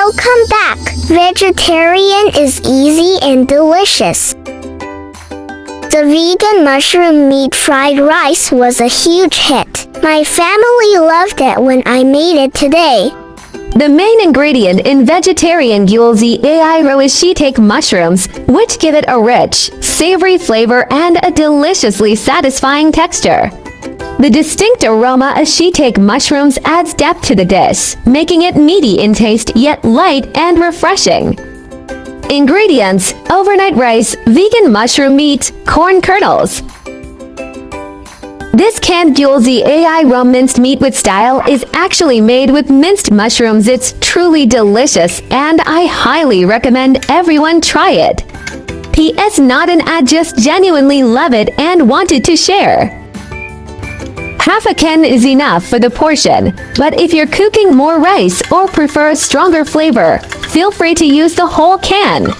Welcome back. Vegetarian is easy and delicious. The vegan mushroom meat fried rice was a huge hit. My family loved it when I made it today. The main ingredient in vegetarian gyulzi ro is shiitake mushrooms, which give it a rich, savory flavor and a deliciously satisfying texture. The distinct aroma of shiitake mushrooms adds depth to the dish, making it meaty in taste yet light and refreshing. Ingredients: overnight rice, vegan mushroom meat, corn kernels. This canned gyulzi ro minced meat with style is actually made with minced mushrooms. It's truly delicious and I highly recommend everyone try it. P.S. Not an ad, just genuinely love it and wanted to share. Half a can is enough for the portion, but if you're cooking more rice or prefer a stronger flavor, feel free to use the whole can.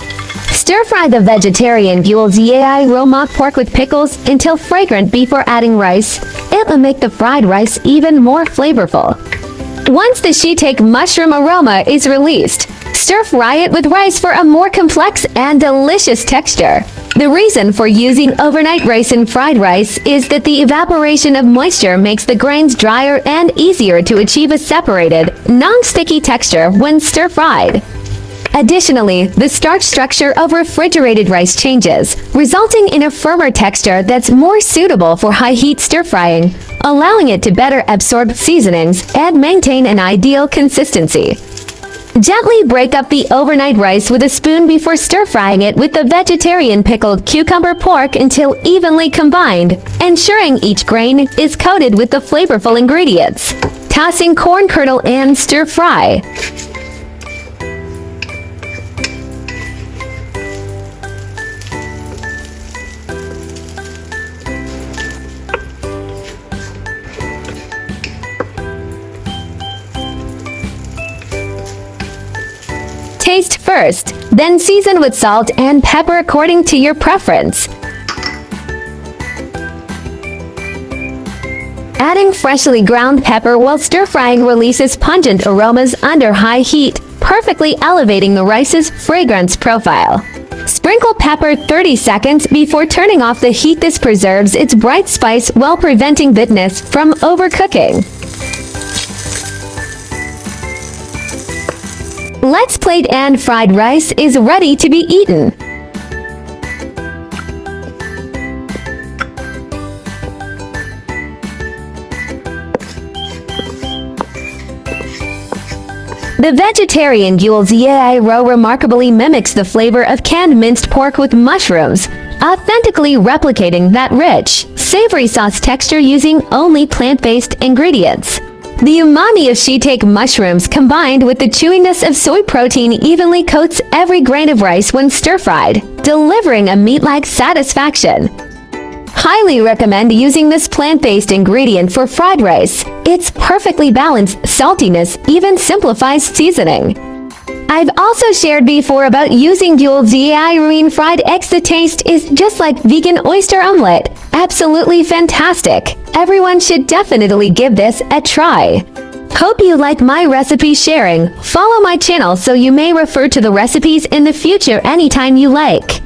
Stir-fry the vegetarian gyulzi ro mock pork with pickles until fragrant before adding rice. It will make the fried rice even more flavorful. Once the shiitake mushroom aroma is released, stir-fry it with rice for a more complex and delicious texture. The reason for using overnight rice in fried rice is that the evaporation of moisture makes the grains drier and easier to achieve a separated, non-sticky texture when stir-fried. Additionally, the starch structure of refrigerated rice changes, resulting in a firmer texture that's more suitable for high-heat stir-frying, allowing it to better absorb seasonings and maintain an ideal consistency. Gently break up the overnight rice with a spoon before stir-frying it with the vegetarian pickled cucumber pork until evenly combined, ensuring each grain is coated with the flavorful ingredients. Tossing corn kernel and stir-fry. Taste first, then season with salt and pepper according to your preference. Adding freshly ground pepper while stir-frying releases pungent aromas under high heat, perfectly elevating the rice's fragrance profile. Sprinkle pepper 30 seconds before turning off the heat. This preserves its bright spice while preventing bitterness from overcooking. Let's plate and fried rice is ready to be eaten. The vegetarian gyulzi ro remarkably mimics the flavor of canned minced pork with mushrooms, authentically replicating that rich, savory sauce texture using only plant-based ingredients. The umami of shiitake mushrooms combined with the chewiness of soy protein evenly coats every grain of rice when stir-fried, delivering a meat-like satisfaction. Highly recommend using this plant-based ingredient for fried rice. Its perfectly balanced saltiness even simplifies seasoning. I've also shared before about using gyulzi ro in fried eggs. The taste is just like vegan oyster omelet. Absolutely fantastic. Everyone should definitely give this a try. Hope you like my recipe sharing. Follow my channel so you may refer to the recipes in the future anytime you like.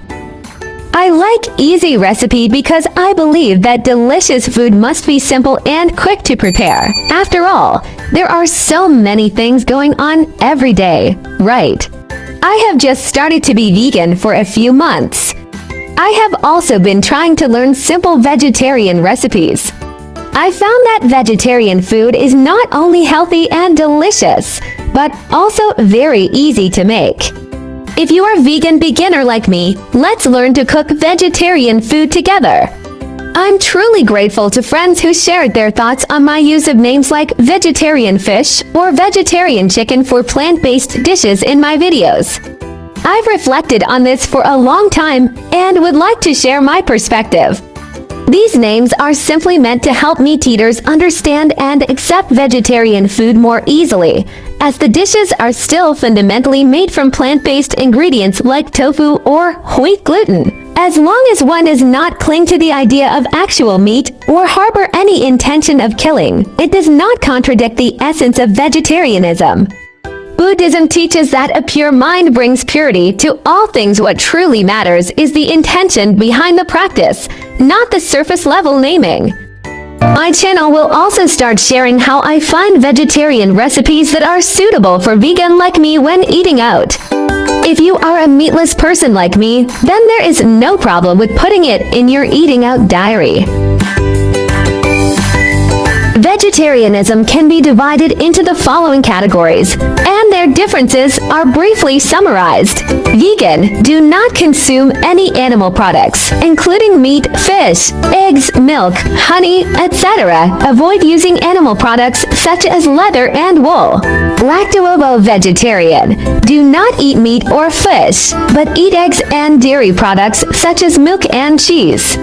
I like easy recipe because I believe that delicious food must be simple and quick to prepare. After all, there are so many things going on every day, right? I have just started to be vegan for a few months. I have also been trying to learn simple vegetarian recipes. I found that vegetarian food is not only healthy and delicious, but also very easy to make. If you are a vegan beginner like me, let's learn to cook vegetarian food together. I'm truly grateful to friends who shared their thoughts on my use of names like vegetarian fish or vegetarian chicken for plant-based dishes in my videos. I've reflected on this for a long time and would like to share my perspective. These names are simply meant to help meat eaters understand and accept vegetarian food more easily, as the dishes are still fundamentally made from plant-based ingredients like tofu or wheat gluten. As long as one does not cling to the idea of actual meat or harbor any intention of killing, it does not contradict the essence of vegetarianism. Buddhism teaches that a pure mind brings purity to all things. What truly matters is the intention behind the practice, not the surface level naming. My channel will also start sharing how I find vegetarian recipes that are suitable for vegan like me when eating out. If you are a meatless person like me, then there is no problem with putting it in your eating out diary. Vegetarianism can be divided into the following categories, and their differences are briefly summarized. Vegan: do not consume any animal products, including meat, fish, eggs, milk, honey, etc. Avoid using animal products such as leather and wool. Lacto-ovo-vegetarian: do not eat meat or fish, but eat eggs and dairy products such as milk and cheese.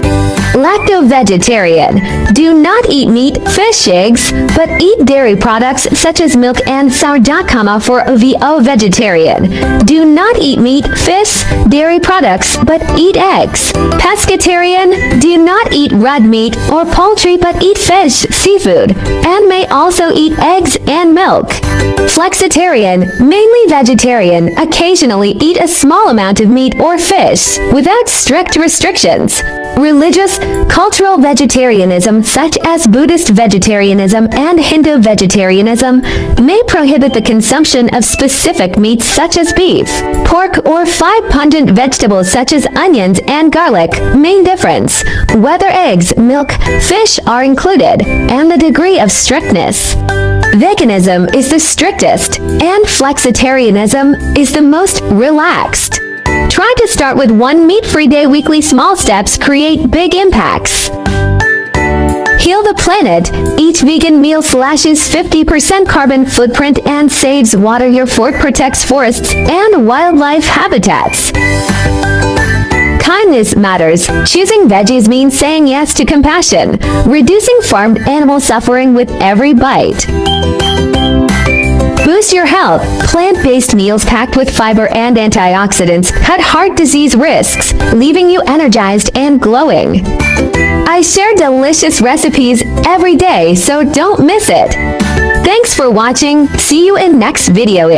Lacto-vegetarian: do not eat meat, fish, eggs, but eat dairy products such as milk and sourdough. For ovo-vegetarian: do not eat meat, fish, dairy products, but eat eggs. Pescatarian: do not eat red meat or poultry, but eat fish, seafood, and may also eat eggs and milk. Flexitarian: mainly vegetarian, occasionally eat a small amount of meat or fish, without strict restrictions. Religious, cultural vegetarianism such as Buddhist vegetarianism and Hindu vegetarianism may prohibit the consumption of specific meats such as beef, pork, or 5 pungent vegetables such as onions and garlic. Main difference: whether eggs, milk, fish are included, and the degree of strictness. Veganism is the strictest, and flexitarianism is the most relaxed. Try to start with one meat-free day. Weekly small steps create big impacts. Heal the planet. Each vegan meal slashes 50% carbon footprint and saves water. Your fork protects forests and wildlife habitats. Kindness matters. Choosing veggies means saying yes to compassion, reducing farmed animal suffering with every bite. Boost your health. Plant-based meals packed with fiber and antioxidants cut heart disease risks, leaving you energized and glowing. I share delicious recipes every day, so don't miss it. Thanks for watching. See you in next video.